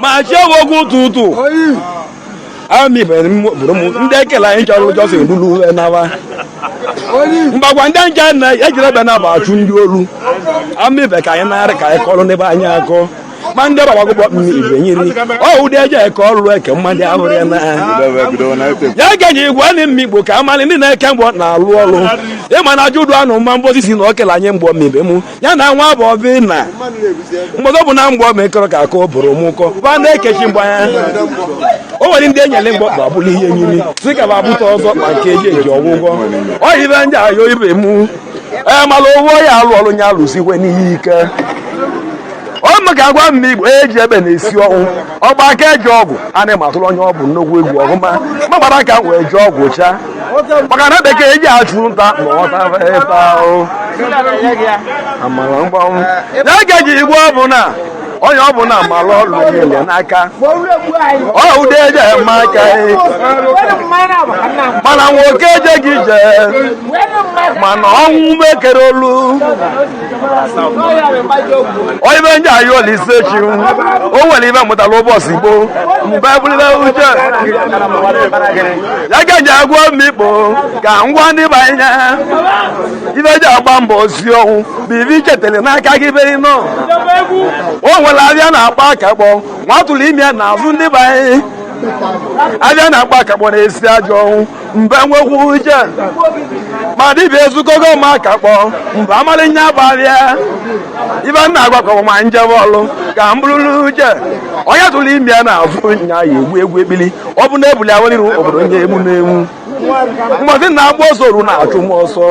ma chewogu tutu ami ndị ekele anyị chọrọ ụjọ si lulu n'aba mgbagwa ndị nje na ejire ebe na bụ achụ ndị olu amibe ka anyị narị ka anyị kọrọ n'ebe anyị akọ ma ndị gbagwagụgbọ ibe nyiri ụdị eje eke ọrụ eke mmadụ ahụrụ ya na ya gaji igwe anyị mmigbo ka amalị ndị na-eke mgbọ na-alụ ọrụ ịma na judu anụ mma mbozi si na okele anyị mgbọ mibe mụ ya na nwa bụ obi na mgbodo bụ na mgbọ mekọrọ ka aka bụrụ m ụkọ ba na-ekechi mgba ya o nwere ndị enyere mgbọ ga-abụrụ ihe nyiri si ka ba bụta ọzọ ma nke eji eji ọgwụgwọ ọ ibe ndị ayo ibe mụ mala ụgwọ ya alụ ọrụ nya alụsikwe n'ihe ike ọ maka agwa m igbo eji ebe na-esi ọnwụ ọgba aka eji ọgwụ a na-ematụrụ onye ọ bụ nnukwu egwu ọgụma ma gbara aka wee ji ọgwụ cha maka na bekee eji achụ nta ma ọta amara mgbanwụ ya ga-eji igwe ọbụla onye ọbụla mara ọrụ niile n'aka ọ ụdị eji eme aka mana nwoke ejeghị ije mana ọnwụ mekere olu onye be ndị ayị Olisechi o nwere ibe mụtara ụbọchị gboo mgbe ebulile uche ya ga-eji agwọ mmikpo ka ngwa ndị banye ibe ji agba mbọ si ọnwụ bụ ibe ichetara n'aka gị beri nọ o nwere abịa na-akpa akakpọ nwatụrụ ime n'azụ ndị banye abịa na-akpa akakpọ na-esi ajọ ọnwụ mgbe nwekwu uche ma dibịa ezukogo ma akakpọ mgbe amalị nya bụ abịa ibe nna agwakọ ma njebe ọlụ ka m bụrụrụ uche onye tụrụ ime ya na-azụ nya ya egwu egwu ekpili ọ bụ na ebuli aweliru obodo nye emu na-enwu mgbazi na-agba ọsọ ru na-achụ m ọsọ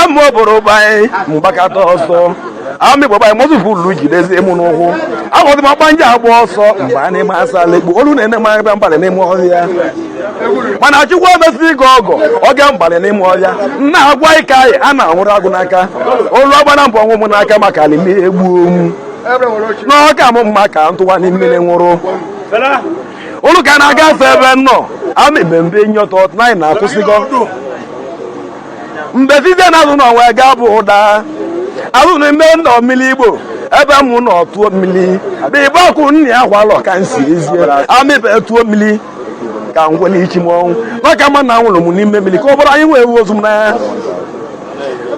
ama obodo banye mgbakata ọsọ amịgbo banye mọzụfụ lụ jidezi emu n'ụkwụ aghọdị m agba nje agba ọsọ mgbe a na-eme asala egbu olu na-ene m ebe mbalị n'ime ọhịa mana chukwu emesi ịga ọgọ oge mbalị n'ime ọhịa nna agwa ike anyị a na-anwụrụ agụ n'aka olu agbana mbọ ọnwụ m n'aka maka alime egbu onwu n'ọka m mma ka ntụwa n'imere nwụrụ olu ka na-agafe ebe nnọọ amịbe mbe enyi ọtọ naanị na-akwụsịgo mgbe site na azụ n'ọnwa ga bụ ụda azụ na ime ndọ mmiri igbo ebe mụ na ọtụọ mmiri bụ igbe ọkụ nna ya gwalọ ka nsi ezie amịbe tụọ mmiri ka ngwele ichi m ọnwụ maka mma na anwụrụ m n'ime mmiri ka ọ bụrụ anyị nwee ewu ozu m n'anya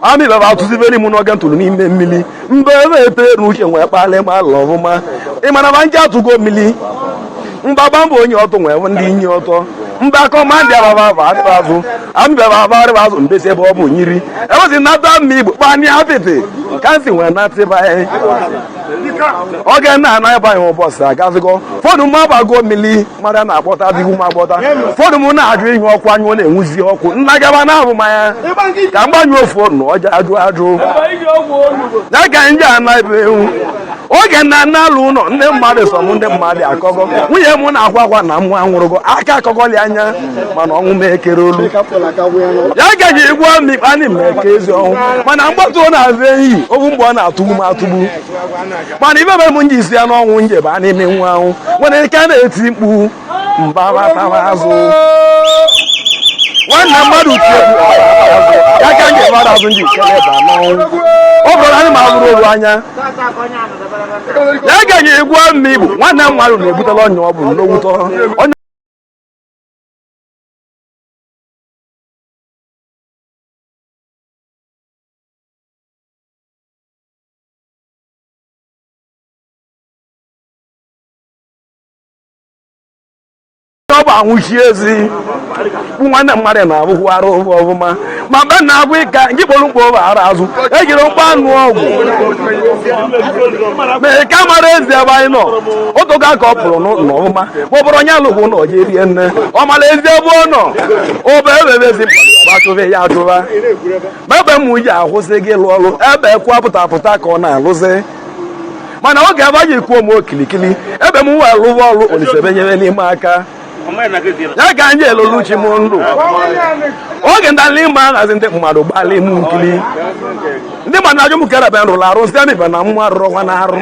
amịbe bụ atụzibere m n'oge ntụrụ n'ime mmiri mgbe ebe etere uche nwee kpalị ma alụ ọfụma ịmana ma nje atụgo mmiri mgbagba mbụ onye ọtọ nwee ndị inyi ọtọ mba akọ ma ndị ababa azụ amịbaba abarịba azụ mbesi ebe ọ bụ nyiri ewezi nata mma igbo kpani apịtị ka nsi nwee natịba oge nna ana ebe anyị ụbọchị agazigo fọdụ m abago mmiri mara na-akpọta adịghị m agbọta fọdụ m na-ajụ ihe ọkụ anyụ na-enwuzi ọkụ nna gaba na abụ mmanya ka mgbanyụ ofu na ọja ajụ ya ka nje ana ebe ewu oge nna nna alụ ụlọ ndị mmadụ sọ m ndị mmadụ akọgọ nwunye m na-akwa akwa na mmụ anwụrụgo aka akọgọli anya mana ọnwụ m ekere olu ya gaji igwe mmikpa anyị ma eke ezi ọnwụ mana mgbatu ọ na-azụ ehi owu mgbe ọ na-atụgbu m atụgbu mana ibe mere m nji isi ya n'ọnwụ njebe a na-eme nwa ahụ nwere ike a na-eti mkpu mbabataba azụ nwanne mmadụ tie ya ka nje mmadụ azụ nji kele ba n'ọnwụ ọ bụrụ anyị ma bụrụ oru anya ya ga-enye egwu mma igbo nwanne m mmadụ na-ebutela ọnya ọ bụ n'owuto ọ bụ anwụchi ezi bụ nwanne mmadụ na-abụkwu arụ ọfụma ma mgbe na-abụ ịka gị kpọrọ mkpọ ara azụ ejiri mkpa anụ ọgwụ mee ka mara ezi ebe anyị nọ otoga ka ọ pụrụ n'ọfụma ma ọ bụrụ onye alụkwụ na oje rie nne ọ mara ezi ebe ọ nọ obe ebebezi achụbe ya achụba ma ebe m ji akwụsị gị lụ ọrụ ebe kwa pụtapụta ka ọ na-alụzi mana oge ebe anyị kwuo m okilikili ebe m wee lụwa ọrụ Olisebenyere n'ime aka ya ka anyị elolu chi m ndụ oge ndị ala ịma ahazi ndị mmadụ gbalị m nkili ndị mmadụ ajụ m kere ebe nrụrụ arụ site n'ibe na mmụ arụrụ nwa na arụ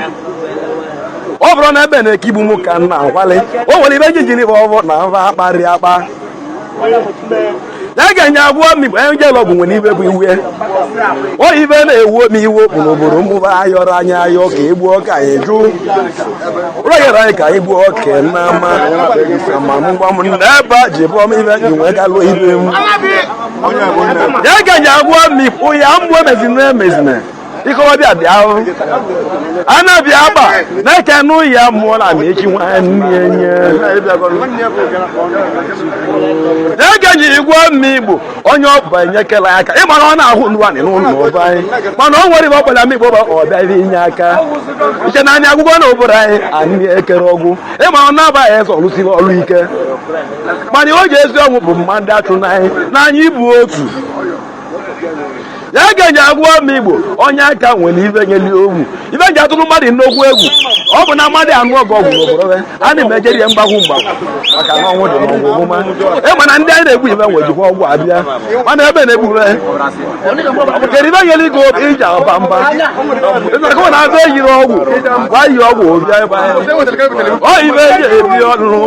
ọ bụrụ na ebe na-ekigbu m ka nna nkwali o nwere ibe jijiri bụ ọbụ na mba akparị akpa ya ga-enye abụọ mmigbo enye lọgụ nwere ibe bụ iwe o ibe na-ewu m iwe okpu n'obodo mmụba ayọrọ anya ayọ ka egbuo ka anyị jụ ụlọ yere anyị ka anyị gbuo oke n'ama ma mgba m n'ebe a ji bụọ m ibe ji nwee galụọ ibe m ya ga-enye abụọ mmikpụ ya mgbe emezina ikọwabịa dị ahụ a na-abịa agba na-eke n'ụlọ ya mụọ na mechi nwanne enye na-egenye igwe mmigbo onye ọba enyekela aka ịmara ọ na-ahụ nwanne n'ụlọ ọba anyị mana o nwere ibe ọkpọla mmigbo ọbịa ibe inye aka iche na anya akwụkwọ na obodo anyị ekere ọgwụ ịmara ọ na-abaghị eze ọlụsiri ọlụ ike mana o ji ezi ọnwụ bụ mmadụ achụ n'anya ịbụ otu ya ga-enye agwọ mmigbo onye aka nwere ibe nyeli ogwu ibe ji atụrụ mmadụ nnokwu egwu ọ bụ na mmadụ anụ ọgụ ọgwụ n'obodo a na-emejeri ya mgbagwu maka na ọnwụ dị n'ọgwụ ọmụma ịma na ndị anyị na-egbu ibe nwejikwa ọgwụ abịa mana ebe na-egbube kedu ibe nyeli go iji aba mba ịzakọ na agụ eyiri ọgwụ gwa yi ọgwụ bịa ebe ọ ibe eji ebi ọnụ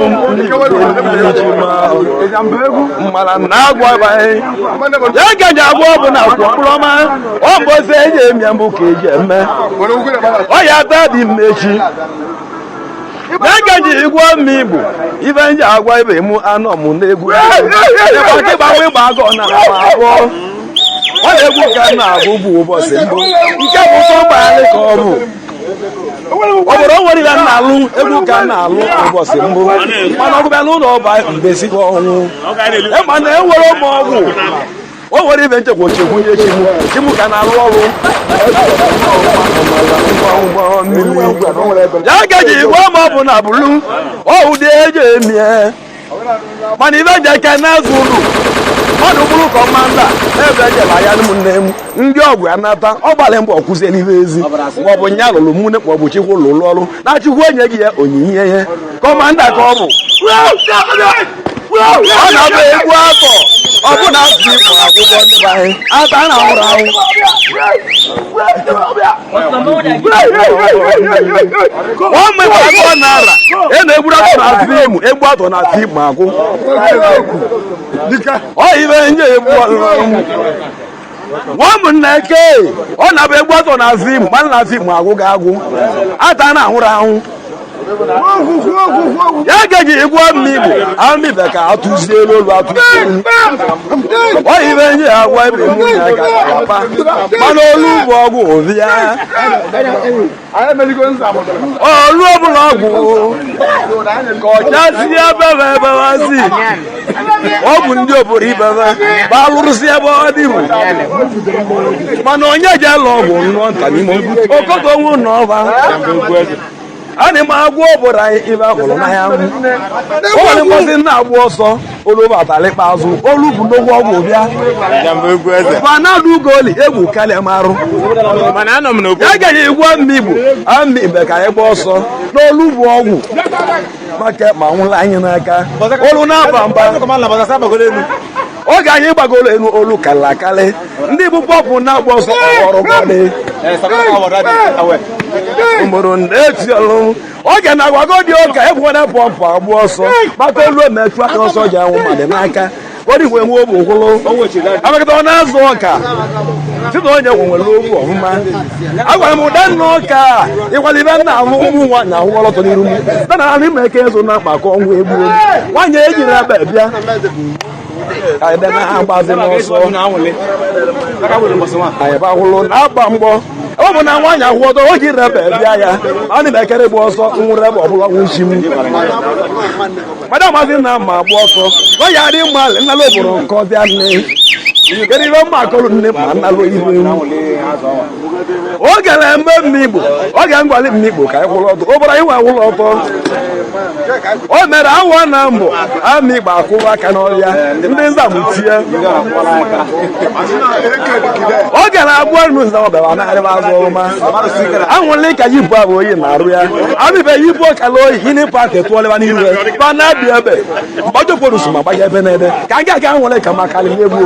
mmara na agwọ ebe anyị ya ga-enye agwọ bụ na akwụkwọ mkpụrụ ọma ọ bụ ozi eji emi mbụ ka eji eme ọ ya ata dị mmechi na-egeji igwe mmigbo ibe nji agwa ibe mụ anọ m n'egwu gbanwe ịgba agụ na abụọ ọ na-egwu ka na-abụ bụ ụbọchị mbụ nke bụ ụtọ mgbagharị ka ọ bụ obodo o nwere ihe na-alụ egwu ka na-alụ ụbọchị mbụ mana ọgụbịa n'ụlọ ọba mbesikwa ọnwụ mana enwere ụmụ ọgwụ o nwere ibe nchekwa ochekwu ihe chimu ka na-arụ ọrụ ya gaji igwe ma ọ bụ na bụrụ ụdị eji emie mana ibe nje ke na-azụ uru mmadụ bụrụ kọmanda ebe ejela ya ụmụnne m ndị ọgwụ ya nata ọ gbalị mbọ ọkụzie n'ihe ezi ma ọ bụ nya lụrụ mune ma ọ bụ chikwu lụrụ ọrụ na chukwu enye gị ya onyinye ihe kọmanda ka ọ bụ ọ na-abụ egwu atọ ọ bụ na asụ ikpo akwụkwọ ndị be anyị ata na nwụrụ anwụ nwa mgbe agụọ nara e na-egburu atọ na fim egbu atọ na fim agwụ ọ ibe nye egbu nwamụnna eke ọ na-abụ egbu atọ na fim mana na fim agwụ ga-agwụ ata na nwụrụ anwụ ya gaji igwe mmigbo amibe ka atụzie elu atụzie elu ọ ibe nye agwa ebe mụ na ga-apa mana olu bụ ọgwụ ụbịa olu ọbụla ọgwụ ka ọchazie ebebe ebewazi ọ bụ ndị obodo ibebe gbalụrụsi ebe ọ dị bụ mana onye ji alụ ọgwụ nnụọ nta n'ime okoto onwe ụlọ ọba ana m agwọ obodo anyị ibe ahụrụ n'ahịa o nwere mmasị na-agba ọsọ olubatalịkpa azụ olu bụ nnukwu ọgwụ bịa manadụ ugoli egwu karịa marụ ya gaghị igwe mmigbo ammibe ka anyị gba ọsọ n'olu bụ ọgwụ maka ma nwụla anyị n'aka olu na-aba mba oge anyị gbagoro elu olu karịrị akarị ndị bụ pọpụ na-agba ọsọ ọrụ gọdị ugboro na-eti ọrụ oge na-agwago dị ụka ebụwana pọmpụ agba ọsọ maka olu emetụ aka ọsọ ji anwụ mmadụ n'aka odigwe nwe obu gwụrụ amakịta ọ na-azụ ọka site onye nwere obu ọmụma agwara m ụda nna ọka ịkwalibe nna ahụ ụmụ nwaanyị ahụ ọlọtọ n'iru m dana ha n'ime eke ezo na mkpakọ ọnwụ egbuo nwaanyị ejiri ebe bịa ka ebe na ha gbazi n'ọsọ anyị bahụrụ na-agba mgbọ ọ bụ na nwaanyị ahụ ọdọ o ji rebe bịa ya a na ekere gba ọsọ nwụrụ ebe ọbụla nwụchi m madam mazi na ma gba ọsọ ọ ya dị mma nnala obodo nke ọbịa nne kedu ibe mma akọrụ nne ma nnala ihu oge na-eme mmigbo oge ngwali mmigbo ka anyị kwụrụ ọtọ ụbara anyị nwe ụlọ ọtọ o mere awa na mbụ amigbo akwụwa aka n'ọrịa ndị Nzam tie oge na-abụọ nụ Nzam ọbịara na-arịba azụ ọma anwụla ka yibu abụ oyi na-arụ ya amibe yibu ọkala oyi hini paaki tụọlịba n'ihu ba na-abịa ebe mgbajọpụrụ so ma gbanye ebe n'ebe ka a ga-aga anwụla ka maka na-egbu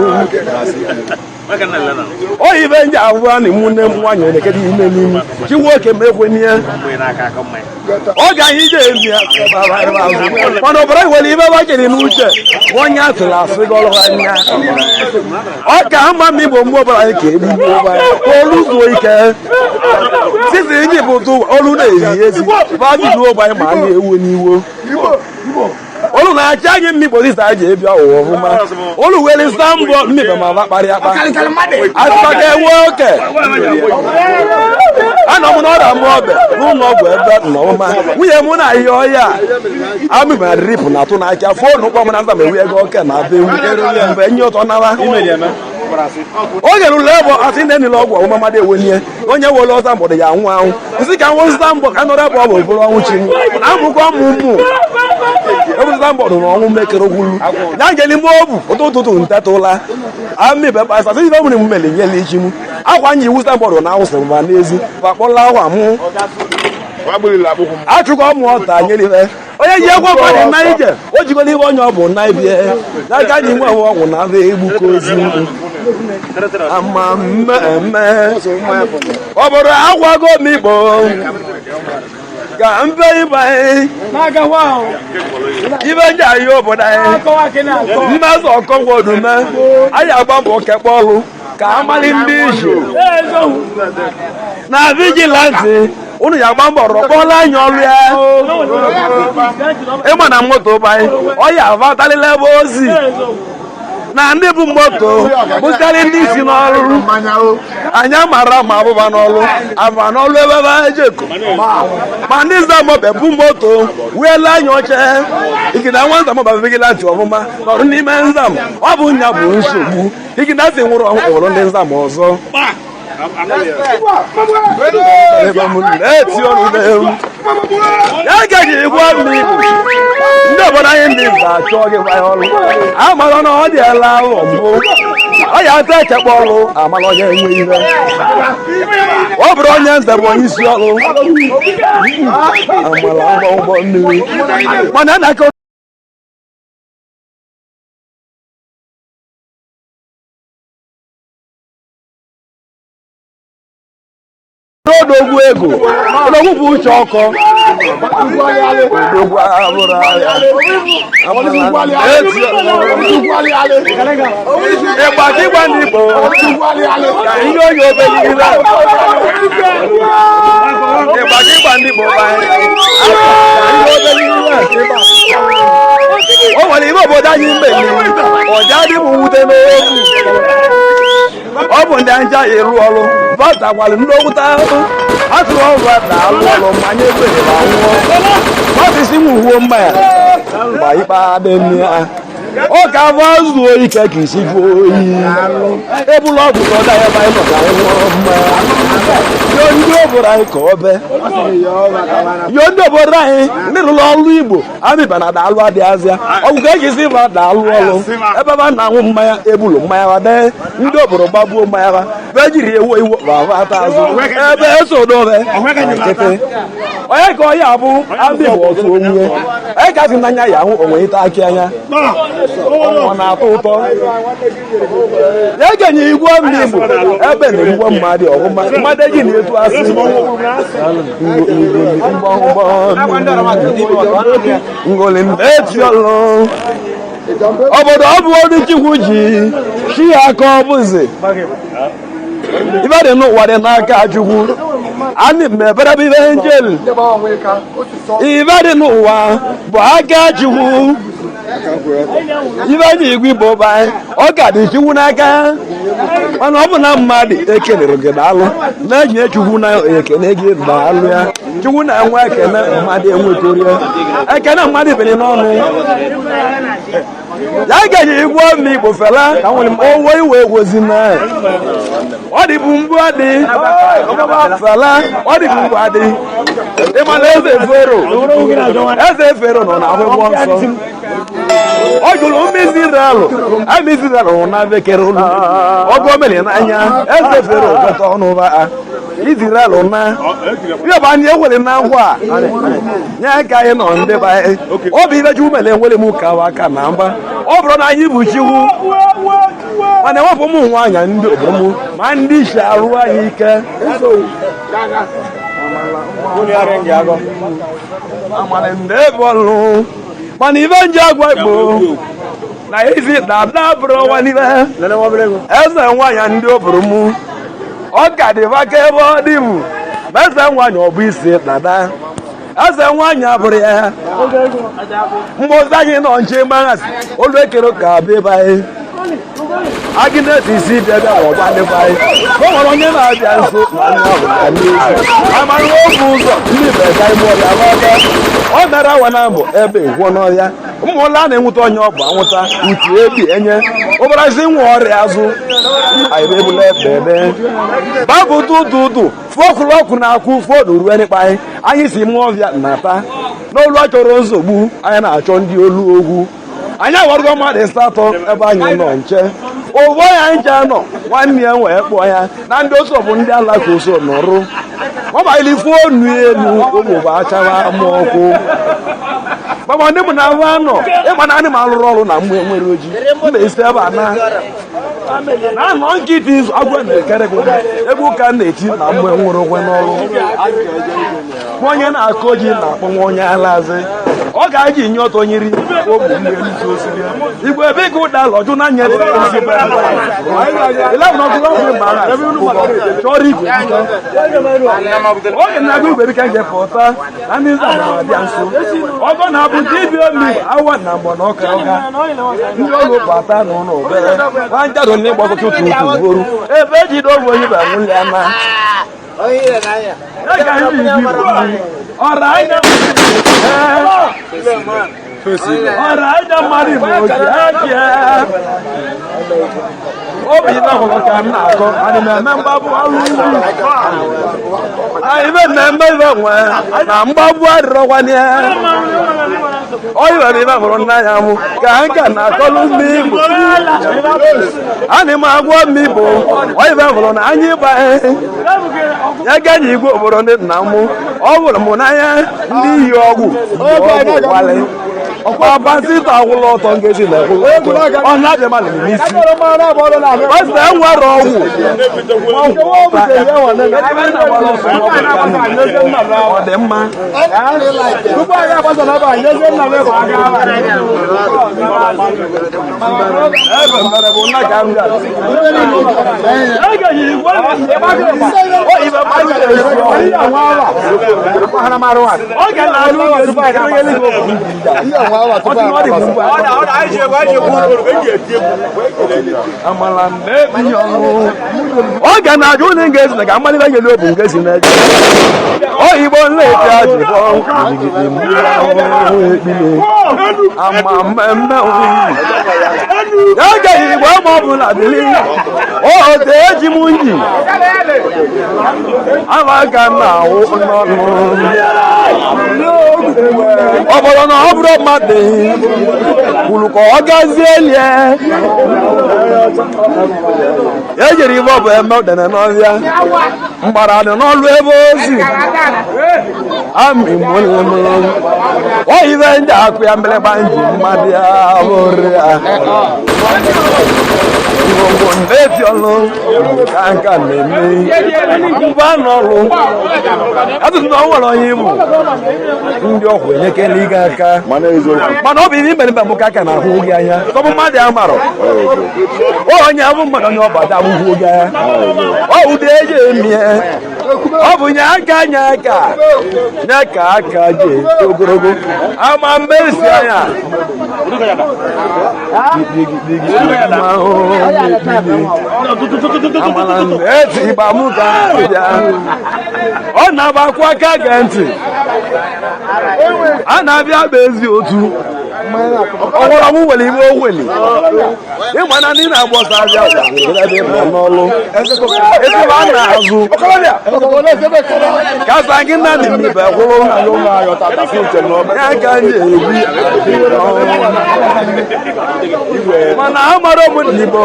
oyi be nji abụọ na imu nne m nwaanyị elekere ime n'ime chi nwoke ma ekwe n'ihe oge anyị ji emi ya mana ọbara nwere ibe gbakere n'uche onye atụrụ asị gị ọrụ anya ọ ka ama m igbo mgbe ọbara anyị ka edigbo olu zuo ike sisi ndị bụ ụtụ olu na-eyi ezi bajiruo ụgbanye ma anyị ewu n'iwo olu na-achị anyị mmikpo dịsa anyị ebi ọwụwa ọfụma olu were mbọ mmibe ma ba kparị akpa asịkpaka enwe oke anọ m n'ọrịa mụ ọbịa n'ụlọ ọgwụ ebe dị n'ọmụma nwunye mụ na ihe ọhịa amịbara ripụ na atụ n'aka fonu ụkpọ m na nza m ewu ego oke na be mgbe nye ụtọ nawa o nyere ụlọ ebe asị ndị niile ọgwụ ọmụma mmadụ ewenye onye were ọza mgbọdụ ya anwụ anwụ nsị ka nwe zụta mbọ ka nọrọ ebe ọ bụ bụrụ ọnwụ chi na mbụkwa ụmụ ụmụ ebụzụta mbọdụ na ọnwụ mekere gwuru ya nke n'ime obu ụtụtụ ntetụla amịbe kpasa sị ibe nwere m mele nyela ichi m akwa anyị iwu zụta mbọdụ na awụsịrị ma n'ezi bakpọla akwa mụ achụkọ ụmụ ọta nyerife onye ji egwu ọkwadị na ije o jigoro ibe onye ọ bụ na ibie n'aka ji nwe nwe ọgwụ na abụ egbuka ozi ama mmemme ọ bụrụ agwago m igbo ka mbe ibe ibe ndị anyị obodo anyị mmezi ọkọnwodume anyị agba mbọ kekpe ọrụ ka amali ndị iju na vigilanti unu ya agba mbọ rọkpọla anya ọrụ ya ịma na moto banyị ọ ya avatalila ebe ozi na ndị bụ moto bụkarị ndị isi n'ọrụ anya mara ma abụba n'ọrụ aba n'ọrụ ebe ejeko ma ndị nzamọbe bụ moto weela anya oche ikina nwa nzamọba vigilantị ọfụma nọrụ n'ime nzam ọ bụ nya bụ nsogbu ikina si nwụrụ ọhụrụ ndị nzam ọzọ ya gaji igwe mmiri ndị obodo anyị ndị nza achọ gị gbanye ọrụ amara na ọ dịela ahụ mbụ ọ ya ata ekekpe ọrụ amara onye enwe ihe ọ bụrụ onye nze bụ onye isi ọrụ amara ụgbọ mmiri mana na-aka odogwu ego odogwu bụ uche ọkọ ịgba ka ịgba ndị Igbo ka ihe onye obere ihe ịgba ka ịgba ndị Igbo o nwere ime obodo anyị mmeli ọja dị m nwute n'obu ọ bụ ndị anja ịrụ ọrụ vata gwara ndị okwuta ahụ atụrụ ọrụ na alụ ọrụ mmanya ekwere ma nwụọ ọfisi m uwe mmanya mgbe ikpe adị ya ọ ka afọ zuo ike ka isi bụ oyi ebula ọgwụ ka ọ daghị ebe anyị nọ ka anyị nwụọ mmanya yo ndị obodo anyị ka ọ be yo ndị obodo anyị ndị rụrụ ọrụ Igbo amịba na daalụ adịghazịa ọgwụ ka eji si ba daalụ ọrụ ebe ba na-aṅụ mmanya ebulu mmanya ba dee ndị obodo gbagbuo mmanya ba be jiri ewo iwo bavata azụ ebe esodobe nkịtị onye ka ọ ya abụ amịba otu onye onye ka si n'anya ya ahụ onwe ite akị anya ọ na-atọ ụtọ ya egenye igwe mmiri Igbo ebe na igwe mmadụ ọgụma mmadụ eji na-etu asị ngoli etiọlụ obodo ọ bụ ọrụ Chukwu ji chi ya aka ọ bụzi ibe dị n'ụwa dị n'aka Chukwu anyị mebere bụ ibe njeli ibe dị n'ụwa bụ aka Chukwu ibe anyị igwe Igbo bụ anyị ọ ka dị Chukwu n'aka mana ọ bụ na mmadụ ekelere gị daalụ na-enye Chukwu na ekene gị daalụ ya Chukwu na-enwe ekene mmadụ enwetorie ekene mmadụ bere n'ọnụ ya gaji igwe ọmị Igbo fela owe iwe egwozi na ọ dị bụ mgbu adị fela ọ dị bụ mgbu adị ịmana eze fero nọ na akwụkwọ nsọ ọ jụrụ Izrel na bekere ụlọ ọgụ omeli n'anya eze fero kweta ọnụ ụba Izrel na ihe bụ anyị ewere na ngwa nye aka anyị nọ ndị be anyị ọ bụ ibe Chukwu mere enwere m ka aka na mba ọ bụrụ na anyị bụ Chukwu mana ewepụ ụmụ nwaanyị ndị obodo m ma ndị isi arụ anyị ike amala ndị bọọlụ mana ibe nje agwa Igbo na ezi dada bụrụ nwa n'ibe eze nwaanyị ndị oburu mụ ọ ka dịba ka ebe ọ dị bụ eze nwaanyị ọ bụ isi dada eze nwaanyị abụrụ ya mmụzi anyị nọ nche maghasị olu ekere ka be anyị Agnes isi bịa ọgba ndị anyị o nwere onye na-abịa nso amara ofe ụzọ ndị bega ime ọrịa n'ọbịa ọ mere awa na mbụ ebe ngwọ n'ọhịa ụmụla na-enweta onye ọ bụ anwụta uti ebi enye ụbarazi nwe ọrịa azụ ebule bebe babụ tụtụtụ fọkụlọkụ na-akwụ fọdụ ruo n'ikpa anyị si mụọ ọbịa nata n'olu a chọrọ nsogbu anyị na-achọ ndị olu ogwu anyị awarụgo mmadụ asatọ ebe anyị nọ nche ụvọ ya nche nọ nwanne ya wee kpọọ ya na ndị otu bụ ndị alaka oso nọrụ ọbailifu onu elu ụmụ bụ achara ama ọkụ gbama ndị mụ na ahụ anọ ịgba na anyị ma alụrụ ọrụ na mgbe nwere oji mba esi ebe a na anọ nkịtị agwa na-ekere gị ebe ụka na-eti na mgbe nwere onwe n'ọrụ onye na-akụ oji na-akpọnwa onye alazi ọ ga-eji nye ọtọ nyiri ogbu mmiri osiri Igbo ebe ka ụda lọjụ na nye chọrọ igwe oge na-agụ igwe ka nje pụta na ndị Nzam na-abịa nso ọgọ na-abụ ndị ibi omi awa na mgbọ na ọka ọga ndị ọrụ bata na ụlọ obere nwa njado na ịgba ọkụkọ otu ugboro ebe eji dobe onye bụ nwunye ya na ọra anya mmadụ Igbo oji obi na hụrụ ka m na-akọ anyị na-eme mgbagbu ọrụ ugwu anyị mmemme ibe nwe na mgbagbu adịrọkwanye oyiwe ibe hụrụ n'anya mụ ka nka na-akọlụ ndị Igbo anyị ma agwọ m Igbo oyiwe hụrụ na anyị ịgba ya ganye igwe obodo ndị nna mụ ọ bụrụ m n'anya ndị iyi ọgwụ ọgwụ ọkwa pasita agwụla ọtọ ngezi na ọ na-abịa mmadụ n'isi pasita enwere ọgwụ ọ dị mma ebe mere bụ nna ka m ọ ga na-ajụ ụlọ ngezi na ka mmalite nyere obu ngezi na-eje oyibo nleti ajụbọ ama mmemme ya gaghị igbo ma ọ bụ na bili ote eji m nji amaga na ahụ n'ọnụ ọ bụrụ na ọ bụrụ mmadụ kwuru ka ọ gazie lie ejiri ibe ọ bụ eme udene n'ọhịa mgbara dị n'ọlụ ebe ozi oyibe ndị akụ ya mgbịrịgba nji mmadụ ya bụrụ ya ngwongwo ndeti ọlụ ka nka na-eme mba n'ọrụ atụtụ na ọ nwere onye Igbo ndị ọgwụ enyekela ike aka mana ọ bụ ihe mere mbe m ka aka na-ahụ gị anya tọbụ mmadụ ya marọ onye abụ mmadụ onye ọbata abụghị gị anya ọ ụdị eji emie ọ bụ nye aka ji ogologo ama mmezi anya eti ịgba mụ ka ọ na-agbakwa aka ge ntị a na-abịa bụ ezi otu ọgbọrọ m nwere ibe oweli ịma na ndị na-agba ọsọ abịa n'ọlụ ezigbo a na-azụ kasa gị na dị mmibe kwụrụ ya ka ndị ebi mana ha mara ụmụ Igbo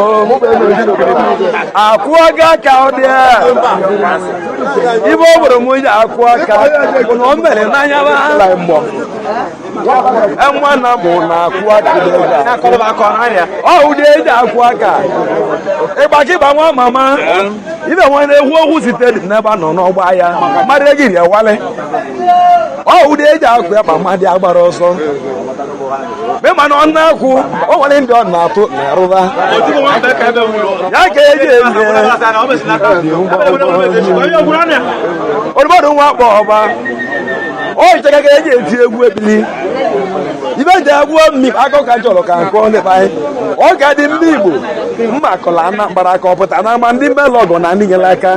akwụ aka ka ọ dị ibe ọ bụrụ m ji akwụ aka bụ na o mere n'anya enwa na mụ na-akwụ aka ụdị eji akwụ aka ịgbakịba nwa mama ibe nwa na-ekwu okwu sitere n'ebe a nọ n'ọgba ya mmadụ egiri ewale ụdị eji akwụ ya ma mmadụ agbara ọsọ be mana ọ na-akwụ o nwere ndị ọ na-atụ na-arụba ya ka eji eme oribọdụ nwa akpọ ọba o cheka ka eji eti egwu ebili ibe ji egwu mmi akọ ka chọrọ ka nkọ ndịba anyị ọ ga dị ndị Igbo mma akọla ana kpara aka ọpụta na ama ndị melọgọ na ndị nyere aka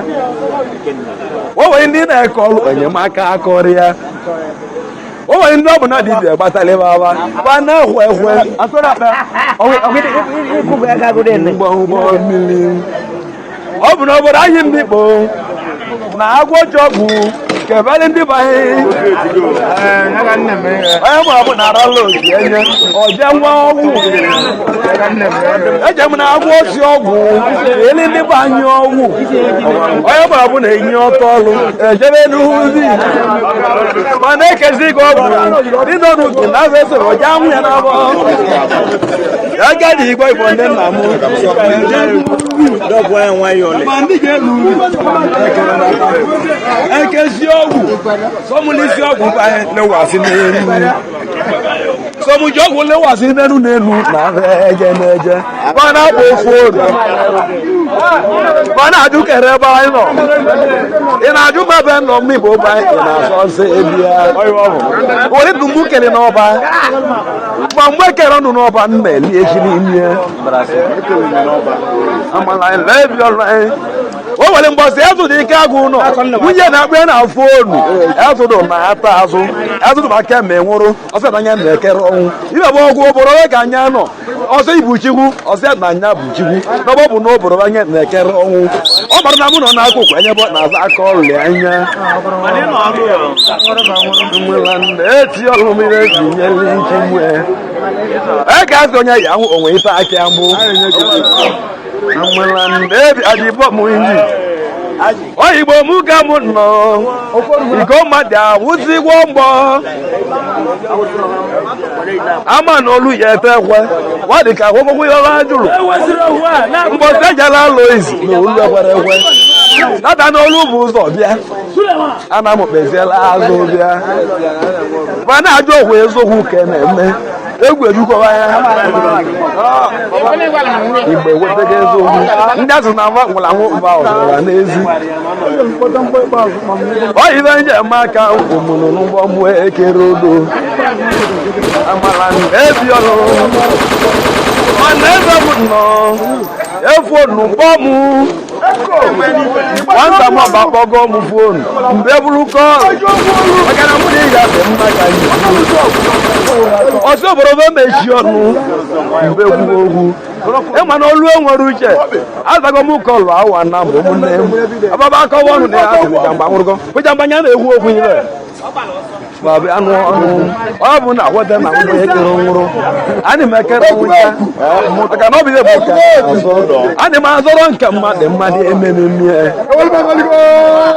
o nwere ndị na-eke ọrụ enyemaka akọrị ya o nwere ndị ọ bụ na dibịa gbatara ebe aba ba na-ehwe ehwe ụgbọ mmiri ọ bụ n'obodo anyị ndị Igbo na agwọjọgwụ kebere ndị banye onye ma ọ bụ na arala ozi enye oje nwa ọgwụ eje m na agwọ osi ọgwụ eli ndị banye ọgwụ onye ma ọ bụ na enyi ọtọ ọrụ ejebe n'uzi ma na-ekezi gị ọgwụ ndị nọ n'ubi na azụ esoro oje anwụ ya n'abọ ya gadi igbo igbo ndị nna m ma ndị ga-elu ekezi ọgwụ sọmụlisi ọgwụ lewasị n'elu sọmụji ọgwụ lewasị n'elu n'elu na eje n'eje mana bụ ofu oru mana ajụ kere ebe anyị nọ ị na-ajụ m ebe nọ m Igbo be anyị ị na-asọ nsị ebi ya were dumbu kere n'ọba ma mgbe kere ọnụ n'ọba m na-eli echi n'ime amala lebi ọrụ anyị o nwere mbọsị ezụdụ ike agụ ụlọ nwunye na-akpụ ya na fonu ezụdụ na-ata ezụdụ maka eme nwụrụ ọsọ anya na-ekere ọnwụ ibe bụ ọgwụ oboro onye ka anya nọ ọsọ ibuchikwu ọsọ na anya buchikwu n'ọbọ bụ na oboro anya na-ekere ọnwụ ọ mara na mụ nọ n'akụkụ anya bụ na-aza aka ọrịa anya eti ọrụ mmiri eji nyere ike mwe ga-azụ onye ya ahụ onwe ife aka mbụ Igbo m inji oyigbo m ka m nọ iko mmadụ awụzigwo mgbọ ama na olu ya efekwe ọ dị ka akwụkwọ ihe ọla jụrụ mbọsị ejela alụ izi na olu ekwere ekwe nata na olu bụ ụzọ bịa ana m kpeziela azụ bịa ma na-ajụ okwu eziokwu ka na-eme egwu ejukọwa ya Igbo ewetaga eziokwu ndị azụ na mba nwụrụ anwụ mba ọzọra n'ezi ọ ibe njem aka ụmụnụ n'ụgbọ mmụọ ekere odo amala ebi ọrụ mana ebe m nọ efu onugbo m nwata m ọba kpọgo m fonu mgbe bụrụ kọọlụ maka na mụ na ị ga-adị mma ka ọsọ obodo mechi ọnụ mgbe egwu ogwu ịma na olu enwere uche azago m kọlụ awa na mbụ ụmụnne m ababa akọwa ọnụ na ya asịrị Ijamba nwụrụgo Ijamba anya na-ekwu okwu ibe anụ ọnụ ọ bụ na akweta na nwụ ekere nwụrụ ana m ekere nwụcha maka na ọ bụ ihe bụ ka ana m azọrọ nke mmadụ emememe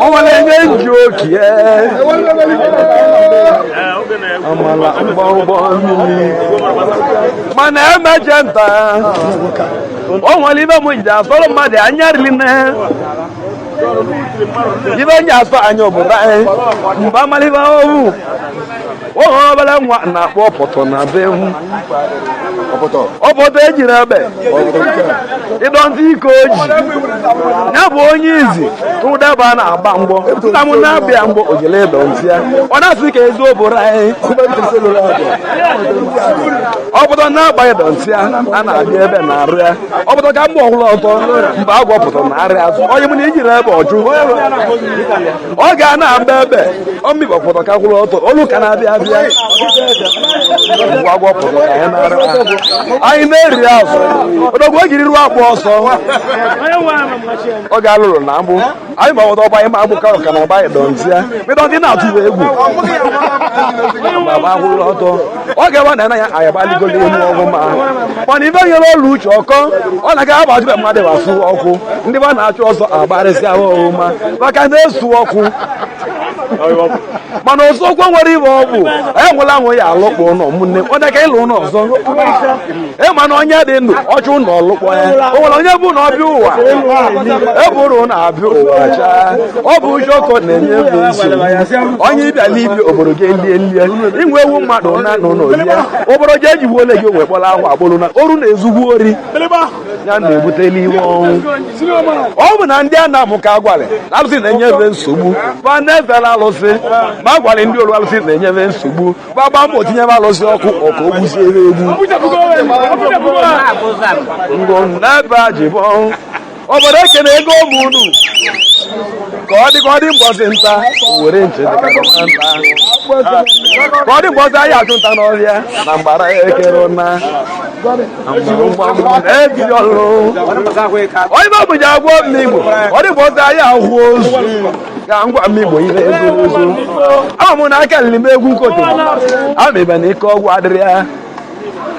ọ nwere nye nji okie amala ụgbọ mmiri mana emeje nta o nwere ibe m ji asọrọ mmadụ anya rile ibe nye asọ anya obodo anyị mgbe amalibe owu ohe obere nwa na-akpọ ọpọtọ na be m ọpọtọ ejiri ebe ịdọ ntị ike oji ya bụ onye izi ụdaba na-agba mgbọ nna m na-abịa mgbọ ojele ịdọ ntị ya ọ na-asị ka ezi obodo anyị ọpụtọ na-agba ịdọ ntị ya a na-abịa ebe na-arụ ya ọpụtọ ka mgbe ọhụrụ ọtọ mgbe agwọ pụtọ na-arị azụ onye m na ijiri ebe ọjụ ọ ga na-agba ebe ọmịgba ọpụtọ ka gwụrụ ọtọ olu ka na-abịa abịa agwọ pụtọ ka ya na-arị anyị na-eri azụ odogwu o jiri ruo akpụ ọsọ ọ ga-alụrụ na mbụ anyị ma ọdọ ọgbanye ma agbụ ka ọka na ọgbanye dọnzi ya mịdọ ndị na-atụwa egwu agwụrụ ọtọ ọ ga-ewe na ya ayabaligolo elu ọgwụ ma mana ibe nyere ọlụ uche ọkọ ọ na-aga agbajibe mmadụ wasụ ọkụ ndị ba na-achụ ọsọ agbarịsị ahụ ọhụma maka na-esu ọkụ mana ọzọkwa nwere ibe ọ bụ enwela nwe ya alụkpọ ụlọ ụmụnne ọ dị ka ịlụ ụlọ ọzọ ịmana onye dị ndụ ọchụ ụlọ ọlụkpọ ya o nwere onye bụ na ọbịa ụwa eburu na abịa ụwa chaa ọ bụ ụjọkọ na-enye ebe nsogbu onye ịbịa n'ibi obodo gị elie inwe ewu mmadụ na nọ n'olie obodo gị ejiwole gị wee kpọrọ ahụ agbụrụ na oru na-ezugbu ori ya na-ebutela iwe ọnwụ ọ bụ na ndị Anam ka agwalị na alụsị na-enye ebe nsogbu ba na-efela alụsị ma agwalị ndị olu alụsị na-enye ebe nsogbu gbagba mbọ tinyebe alụsị ọkụ ọka ogbuzie ebe egwu n'ebe a ji bọ obodo ekene ego ụmụ unu ka ọ dị mgbọzi nta were nche ka ọ dị mgbọzi anyị achụ nta n'ọhịa na mgbara ekere na ebili ọlụ onye bụ ji agwọ mmigbo ọ dị mgbọzi anyị ahụ ozu ka ngwa mmigbo ihe ego ozu ahụ m na aka nlime egwu nkote amịba na ike ọgwụ adịrị ya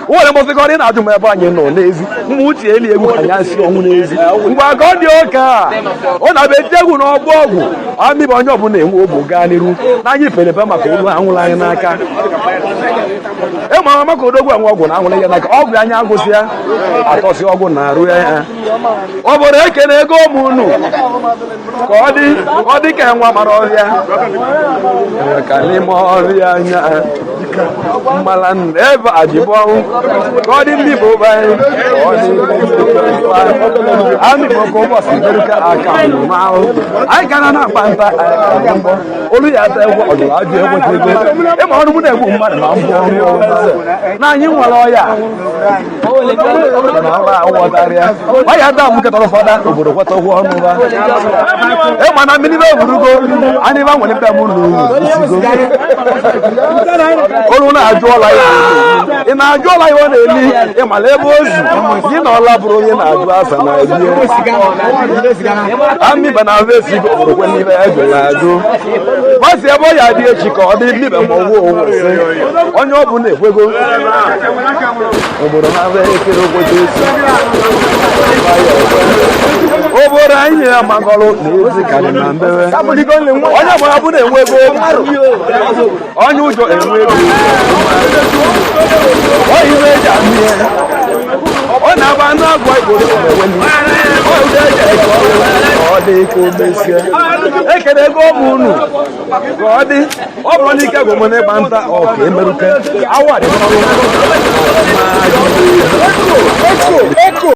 nwere mgbọsịkọrị na-ajụ m ebe anyị nọ n'ezi mma uche eli egwu ka anya si ọnwụ n'ezi mgbe aka ọ dị oke a ọ na-abịa eti egwu na ọgbọ ọgwụ amịba onye ọbụla enwe ogbo gaa n'iru na anyị perepe maka olu anwụrụ anyị n'aka ịmara maka odogwu enwe ọgwụ na anwụrụ ya n'aka ọgwụ anya agụsị ya atọsị ọgwụ na arụ ya obodo ekene ego ụmụ unu ka ọ dị ka enwe mara ọhịa ka n'ime ọhịa anya mmala ebe ajibọ ka ọ dị ndị bụ ụba anyị amịkpọkọ ụbọchị merụka aka ahụ anyị gara na-akpa nta mbọ olu ya ata egwu ọdụrụ ajụ ekweta ego ịma ọrụ m na-egbu mmadụ na mbụ na anyị nwere ọya nghọtarịa ọya daa m ketara ụfọdụ obodo kweta ụgwọ ọnụ ụba ịma na mmiri oburugo anyị ba nwere mpe m n'uru isigo olu na-ajụ ọla ya ị na-ajụ ọla ya ọ na-eli ịmala ebe ozu gị na ọla bụrụ onye na-ajụ asa na elie amịba na ahụ esigo oborokwe n'ibe ya jụrụ ajụ gbasi ebe ọ ya dị echi ka ọ dị mmibe ma ọgwụ owusi onye ọ bụ na-ekwego obodo na-abịa ekere okwete esi obodo anyị ya magọrọ na-ezi karị na mbewe onye ọbụla bụ na-enwe ego onye ụjọ enwe ego oyiwe eji amị ya ọ na-agba anụ agwa igboro ọ dị ka o mesie ekere ego ọbụ unu ka ọ dị ọ bụrụ n'ike bụ m n'ịgba nta ọka emerụke awa dị